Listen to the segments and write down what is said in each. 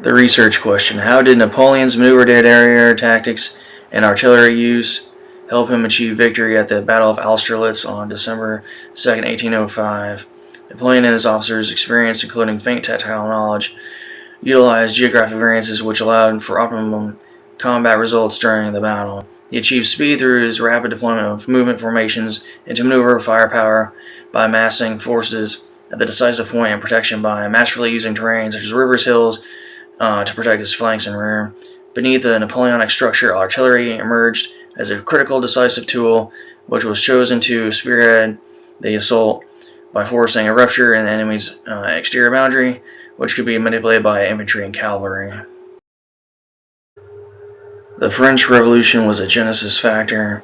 The research question: how did Napoleon's maneuver air tactics and artillery use help him achieve victory at the Battle of Austerlitz on December 2nd, 1805? Napoleon and his officers' experience, including faint tactical knowledge, utilized geographic variances which allowed for optimum combat results during the battle. He achieved speed through his rapid deployment of movement formations into maneuver firepower by massing forces at the decisive point, and protection by masterfully using terrain such as rivers, hills, to protect his flanks and rear. Beneath the Napoleonic structure, artillery emerged as a critical decisive tool, which was chosen to spearhead the assault by forcing a rupture in the enemy's exterior boundary, which could be manipulated by infantry and cavalry. The French Revolution was a genesis factor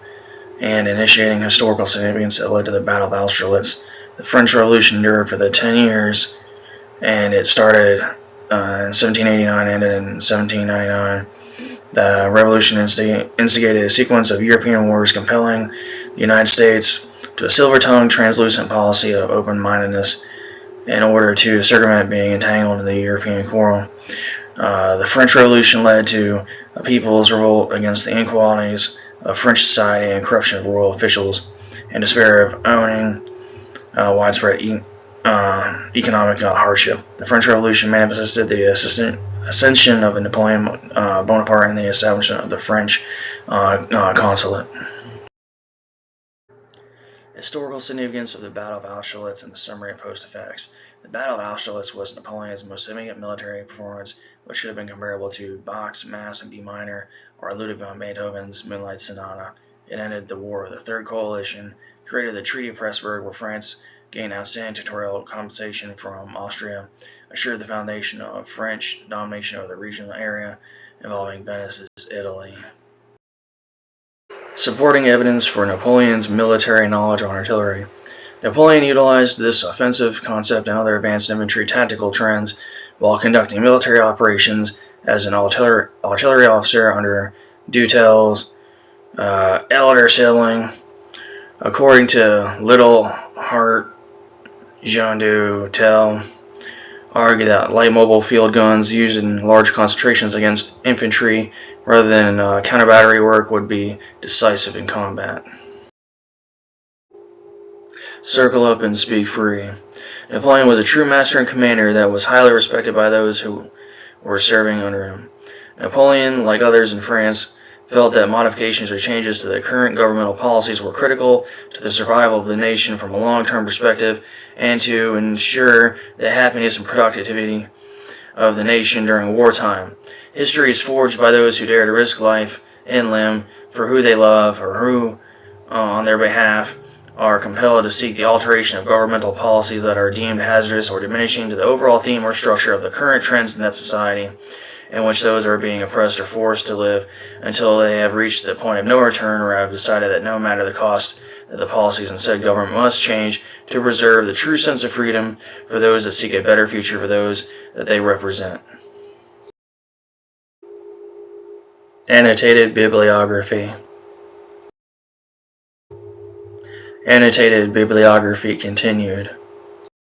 and initiating historical significance that led to the Battle of Austerlitz. The French Revolution endured for 10 years, and it started in 1789, ended in 1799. The revolution instigated a sequence of European wars, compelling the United States to a silver-tongued, translucent policy of open-mindedness in order to circumvent being entangled in the European quarrel. The French Revolution led to a people's revolt against the inequalities of French society and corruption of royal officials, and despair of owning widespread economic hardship. The French Revolution manifested the ascension of Napoleon Bonaparte and the establishment of the French consulate. Historical significance of the Battle of Austerlitz and the summary of post-effects. The Battle of Austerlitz was Napoleon's most significant military performance, which should have been comparable to Bach's Mass in B minor or Ludwig van Beethoven's Moonlight Sonata. It ended the War of the Third Coalition, created the Treaty of Pressburg, where France gained outstanding territorial compensation from Austria, assured the foundation of French domination over the regional area involving Venice's Italy. Supporting evidence for Napoleon's military knowledge on artillery. Napoleon utilized this offensive concept and other advanced infantry tactical trends while conducting military operations as an artillery officer under Dutel's elder sibling. According to Little Hart, Jean Dutel argued that light mobile field guns used in large concentrations against infantry rather than counter-battery work would be decisive in combat. Circle up and speak free. Napoleon was a true master and commander that was highly respected by those who were serving under him. Napoleon, like others in France, felt that modifications or changes to the current governmental policies were critical to the survival of the nation from a long-term perspective and to ensure the happiness and productivity of the nation during wartime. History is forged by those who dare to risk life and limb for who they love or who, on their behalf, are compelled to seek the alteration of governmental policies that are deemed hazardous or diminishing to the overall theme or structure of the current trends in that society, in which those are being oppressed are forced to live until they have reached the point of no return or have decided that no matter the cost, that the policies in said government must change to preserve the true sense of freedom for those that seek a better future for those that they represent. Annotated bibliography. Annotated bibliography continued.